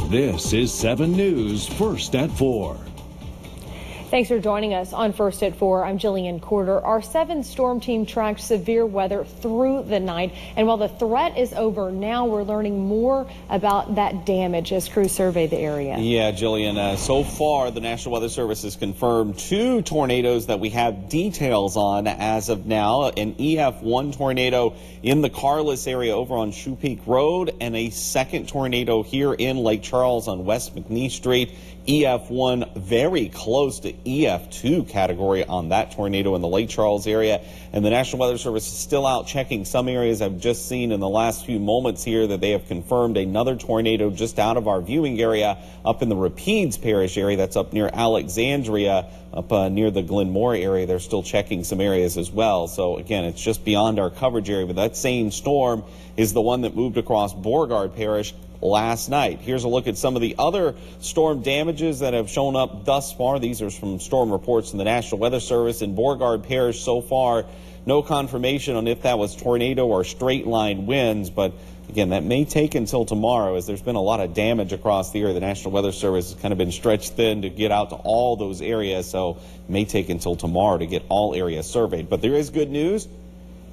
This is 7 News First at 4. Thanks for joining us on First at 4. I'm Jillian Corder. Our 7 storm team tracked severe weather through the night. And while the threat is over now, we're learning more about that damage as crews survey the area. Yeah, Jillian, so far the National Weather Service has confirmed 2 tornadoes that we have details on as of now. An EF1 tornado in the Carless area over on Shoe Peak Road, and a second tornado here in Lake Charles on West McNee Street. EF1 very close to EF2 category on that tornado in the Lake Charles area. And the National Weather Service is still out checking some areas. I've just seen in the last few moments here that they have confirmed another tornado just out of our viewing area up in the Rapides Parish area. That's up near Alexandria, up near the Glenmore area. They're still checking some areas as well. So again, it's just beyond our coverage area. But that same storm is the one that moved across Beauregard Parish last night. Here's a look at some of the other storm damages that have shown up thus far. These are from storm reports from the National Weather Service. In Beauregard Parish so far, no confirmation on if that was tornado or straight line winds, but again, that may take until tomorrow as there's been a lot of damage across the area. The National Weather Service has kind of been stretched thin to get out to all those areas, so it may take until tomorrow to get all areas surveyed. But there is good news.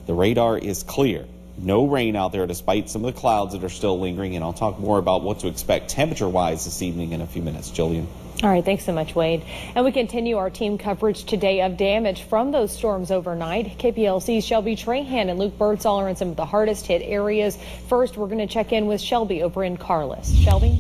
The radar is clear. No rain out there despite some of the clouds that are still lingering, and I'll talk more about what to expect temperature-wise this evening in a few minutes. Jillian. All right, thanks so much, Wade. And we continue our team coverage today of damage from those storms overnight. KPLC's Shelby Trahan and Luke Birdsall are in some of the hardest hit areas. First, we're going to check in with Shelby over in Carless. Shelby?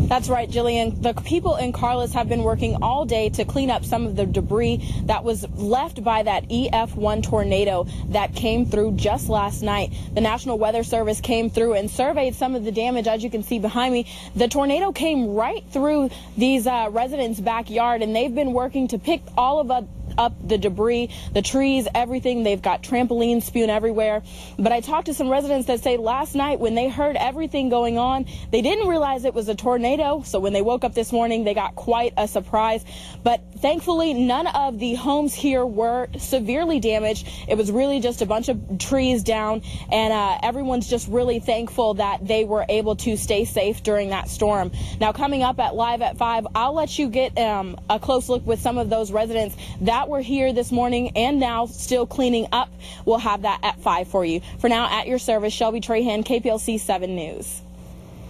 That's right, Jillian. The people in Carless have been working all day to clean up some of the debris that was left by that EF1 tornado that came through just last night. The National Weather Service came through and surveyed some of the damage. As you can see behind me, the tornado came right through these residents' backyard, and they've been working to pick all of up the debris, the trees, everything. They've got trampolines spewing everywhere. But I talked to some residents that say last night when they heard everything going on, they didn't realize it was a tornado. So when they woke up this morning, they got quite a surprise. But thankfully, none of the homes here were severely damaged. It was really just a bunch of trees down, and everyone's just really thankful that they were able to stay safe during that storm. Now, coming up at Live at 5, I'll let you get a close look with some of those residents that were here this morning and now still cleaning up. We'll have that at 5 for you. For now, at your service, Shelby Trahan, KPLC 7 News.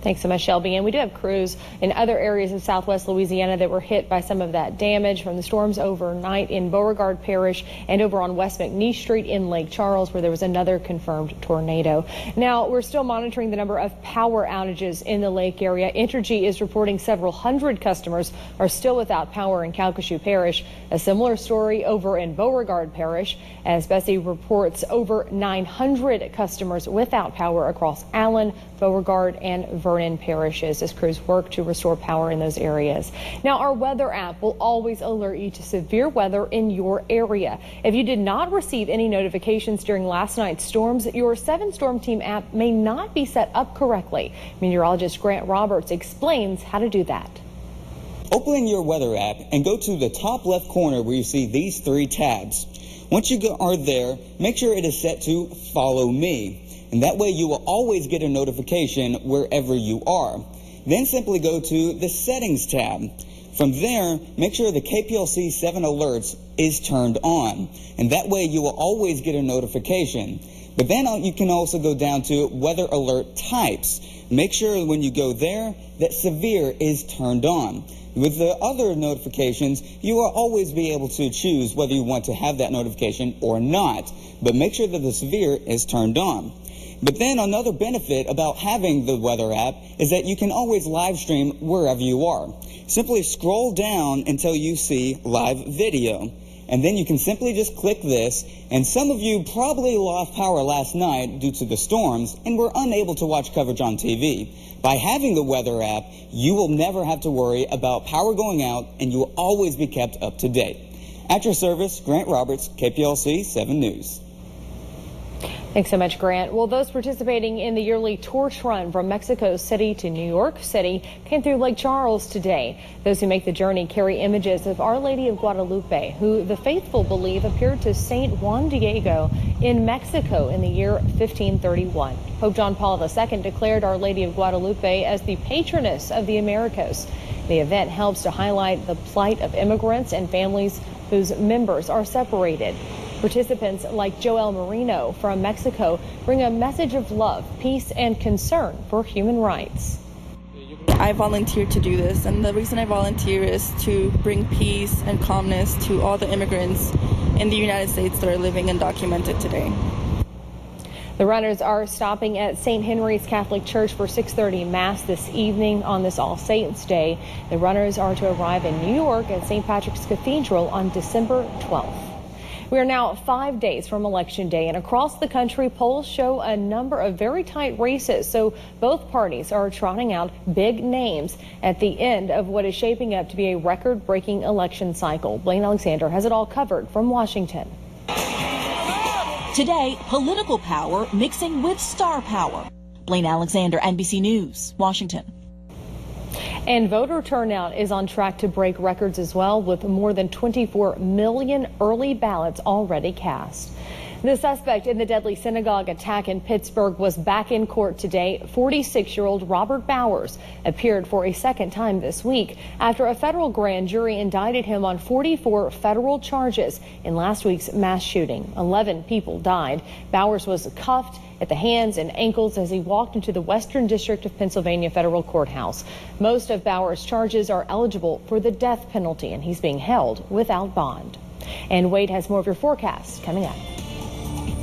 Thanks so much, Shelby. And we do have crews in other areas of southwest Louisiana that were hit by some of that damage from the storms overnight in Beauregard Parish and over on West McNee Street in Lake Charles, where there was another confirmed tornado. Now, we're still monitoring the number of power outages in the lake area. Entergy is reporting several hundred customers are still without power in Calcasieu Parish. A similar story over in Beauregard Parish, as Bessie reports over 900 customers without power across Allen, Beauregard, and Vernon parishes as crews work to restore power in those areas. Now, our weather app will always alert you to severe weather in your area. If you did not receive any notifications during last night's storms, your 7 Storm Team app may not be set up correctly. Meteorologist Grant Roberts explains how to do that. Open your weather app and go to the top left corner where you see these 3 tabs. Once you are there, make sure it is set to Follow Me. And that way you will always get a notification wherever you are. Then simply go to the Settings tab. From there, make sure the KPLC 7 Alerts is turned on. And that way you will always get a notification. But then you can also go down to Weather Alert Types. Make sure when you go there that Severe is turned on. With the other notifications, you will always be able to choose whether you want to have that notification or not. But make sure that the Severe is turned on. But then another benefit about having the weather app is that you can always live stream wherever you are. Simply scroll down until you see live video. And then you can simply just click this. And some of you probably lost power last night due to the storms and were unable to watch coverage on TV. By having the weather app, you will never have to worry about power going out, and you will always be kept up to date. At your service, Grant Roberts, KPLC 7 News. Thanks so much, Grant. Well, those participating in the yearly torch run from Mexico City to New York City came through Lake Charles today. Those who make the journey carry images of Our Lady of Guadalupe, who the faithful believe appeared to Saint Juan Diego in Mexico in the year 1531. Pope John Paul II declared Our Lady of Guadalupe as the patroness of the Americas. The event helps to highlight the plight of immigrants and families whose members are separated. Participants like Joel Marino from Mexico bring a message of love, peace, and concern for human rights. I volunteered to do this, and the reason I volunteer is to bring peace and calmness to all the immigrants in the United States that are living undocumented today. The runners are stopping at St. Henry's Catholic Church for 6:30 Mass this evening on this All Saints Day. The runners are to arrive in New York at St. Patrick's Cathedral on December 12th. We are now 5 days from Election Day, and across the country, polls show a number of very tight races. So both parties are trotting out big names at the end of what is shaping up to be a record-breaking election cycle. Blaine Alexander has it all covered from Washington. Today, political power mixing with star power. Blaine Alexander, NBC News, Washington. And voter turnout is on track to break records as well, with more than 24 million early ballots already cast. The suspect in the deadly synagogue attack in Pittsburgh was back in court today. 46-year-old Robert Bowers appeared for a second time this week after a federal grand jury indicted him on 44 federal charges in last week's mass shooting. 11 people died. Bowers was cuffed at the hands and ankles as he walked into the Western District of Pennsylvania federal courthouse. Most of Bowers' charges are eligible for the death penalty, and he's being held without bond. And Wade has more of your forecast coming up.